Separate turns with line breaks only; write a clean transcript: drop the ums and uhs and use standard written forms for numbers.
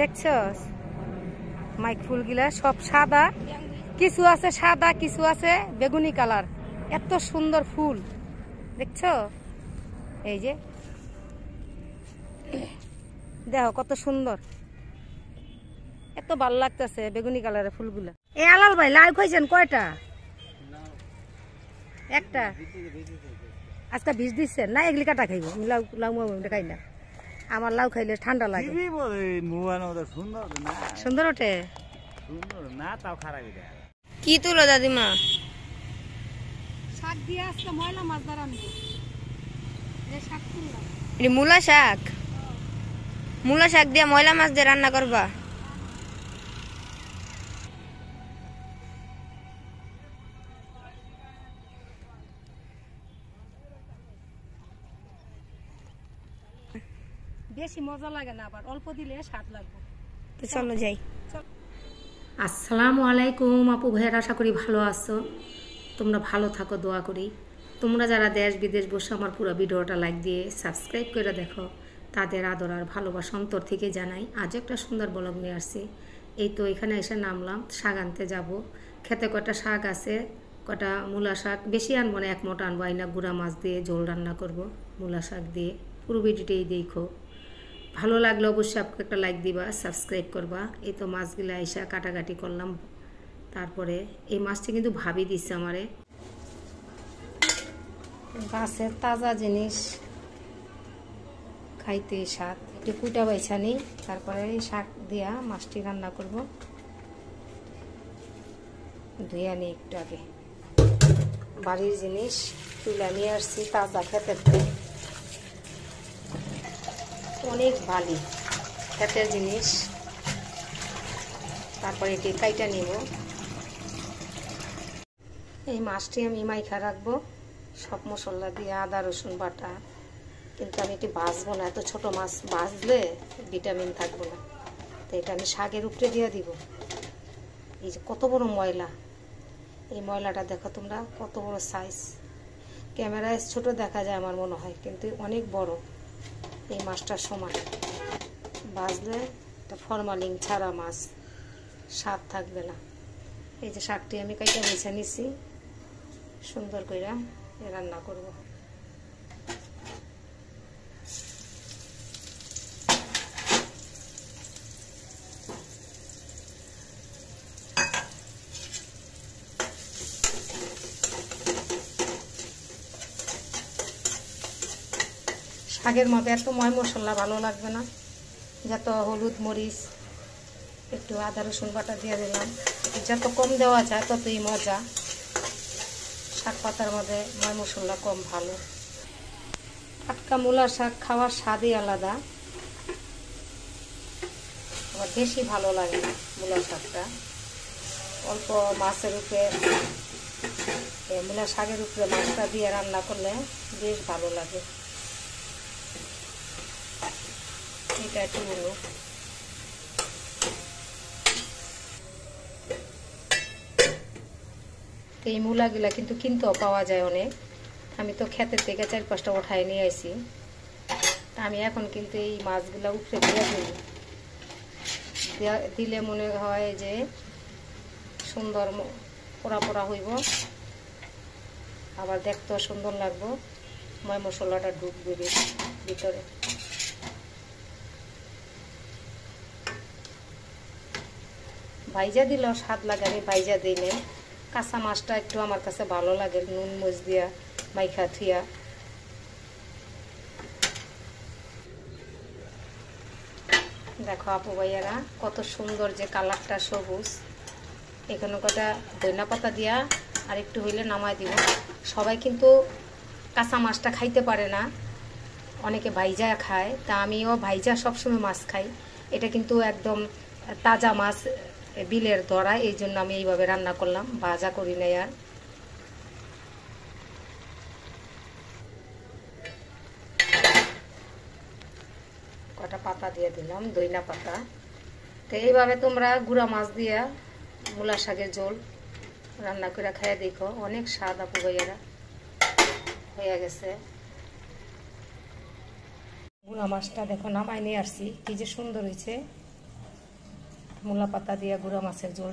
দেখছো মাইক ফুলগুলা সব সাদা, কিছু আছে সাদা, কিছু আছে বেগুনি কালার। এত সুন্দর ফুল দেখছো, এই যে দেখো কত সুন্দর, এত ভালো লাগতেছে বেগুনি কালারের ফুলগুলা। এ আলাল ভাই লাউ খাইছেন কয়টা? একটা। আজকে বীজ দিচ্ছেন না? এগুলি কাটা খাইব? লাউ লাউ খাই না, আমার লাউ খাইলে ঠান্ডা লাগে। সুন্দর ওঠে
কি তুলো দাদিমা?
শাক দিয়ে আজকে ময়লা মাছ ধরানবো। শাক তুললাম,
মূলা শাক। মূলা শাক দিয়ে ময়লা মাছ দিয়ে রান্না করবা?
বেশি মজা লাগে না, আবার অল্প দিলে স্বাদ লাগবে।
তো চলো যাই।
আসসালামু আলাইকুম আপু ভাইয়ের, আশা করি ভালো আছো। তোমরা ভালো থাকো দোয়া করি। তোমরা যারা দেশ বিদেশ বসে আমার পুরো ভিডিওটা লাইক দিয়ে সাবস্ক্রাইব করে দেখো, তাদের আদর আর ভালোবাসা অন্তর থেকে জানাই। আজ একটা সুন্দর ব্লগ নিয়ে আসছি। এই তো এখানে এসে নামলাম, শাক আনতে যাব। খেতে কটা শাক আছে, কটা মূলা শাক, বেশি আনবো না, এক মোটা আনবো। আইনা গুঁড়া মাছ দিয়ে ঝোল রান্না করব মূলা শাক দিয়ে। পুরো ভিডিওটাই দেখো, ভালো লাগলে অবশ্যই আপনাকে একটা লাইক দিবা, সাবস্ক্রাইব করবা। এই তো মাছগুলো আইসা কাটাকাটি করলাম। তারপরে এই মাছটি কিন্তু ভাবি দিচ্ছে আমারে। গাছের তাজা জিনিস খাইতে স্বাদ। একটু কুটা বাইছা নিই, তারপরে শাক দিয়া মাছটি রান্না করব। ধুয়ে নিই একটু আগে। বাড়ির জিনিস তুলে নিয়ে আসছি তাজা, খেতের অনেক ভালো ক্ষেতের জিনিস। তারপরে এটি কাইটা নিব। এই মাছটি আমি মাইখা রাখবো সব মশলা দিয়ে, আদা রসুন বাটা। কিন্তু আমি এটি ভাজবো না, এত ছোট মাছ ভাজলে ভিটামিন থাকবো না। তো এটা আমি শাকের উপরে দিয়ে দিব। এই যে কত বড় ময়লা, এই ময়লাটা দেখো তোমরা, কত বড় সাইজ। ক্যামেরায় ছোট দেখা যায় আমার মনে হয়, কিন্তু অনেক বড়। এই মাছটার সমান ভাজলে এটা ফরমালিন ছাড়া মাছ, স্বাদ থাকবে না। এই যে শাকটি আমি কাইটা বেছে নিছি, সুন্দর করে রান্না করব। শাকের মধ্যে এত ময় মশলা ভালো লাগবে না, যত হলুদ মরিচ একটু আদা রসুন বাটা দিয়ে দিলাম। যত কম দেওয়া যায় ততই মজা। শাক পাতার মধ্যে ময় মশলা কম ভালো। টাটকা মূলা শাক খাওয়ার স্বাদই আলাদা, আমার বেশি ভালো লাগে না মূলা শাকটা। অল্প মাছের উপরে, মূলা শাকের উপরে মাছটা দিয়ে রান্না করলে বেশ ভালো লাগে। এটা একটু হলো এই মূলাগুলা কিন্তু কিনতেও পাওয়া যায় অনেক। আমি তো ক্ষেতের থেকে 4-5টা উঠায় নিয়ে আসি। আমি এখন কিন্তু এই মাছগুলা উপরে দিয়ে দিই, দিলে মনে হয় যে সুন্দর পোড়া পোড়া হইব, আবার দেখতেও সুন্দর লাগবো। ময় মশলাটা ঢুকবে ভিতরে। ভাইজা দিলেও স্বাদ লাগে, আমি ভাইজা দিই না। কাঁচা মাছটা একটু আমার কাছে ভালো লাগে, নুন মরিচ দিয়া মাইখা থিয়া। দেখো আপু ভাইয়ারা, কত সুন্দর যে কালারটা, সবুজ। এখানে কটা ধনিয়া পাতা দিয়া আর একটু হইলে নামাই দিব। সবাই কিন্তু কাঁচা মাছটা খাইতে পারে না, অনেকে ভাইজা খায়। তা আমিও ভাইজা সবসময় মাছ খাই। এটা কিন্তু একদম তাজা মাছ, বিলের ধরা, এই জন্য আমি এইভাবে রান্না করলাম, ভাজা করি নাই। আর কটা পাতা দিয়ে দিলাম, ধনিয়া পাতা। তো এইভাবে তোমরা গুঁড়া মাছ দিয়া মূলা শাকের ঝোল রান্না করে খাইয়া দেখো, অনেক স্বাদ আপু ভাইয়ারা। হয়ে গেছে গুঁড়া মাছটা, দেখো নামাই নিয়ে আসছি, কি যে সুন্দর হয়েছে। মূলা পাতা দিয়ে গুঁড়া মাছের ঝোল।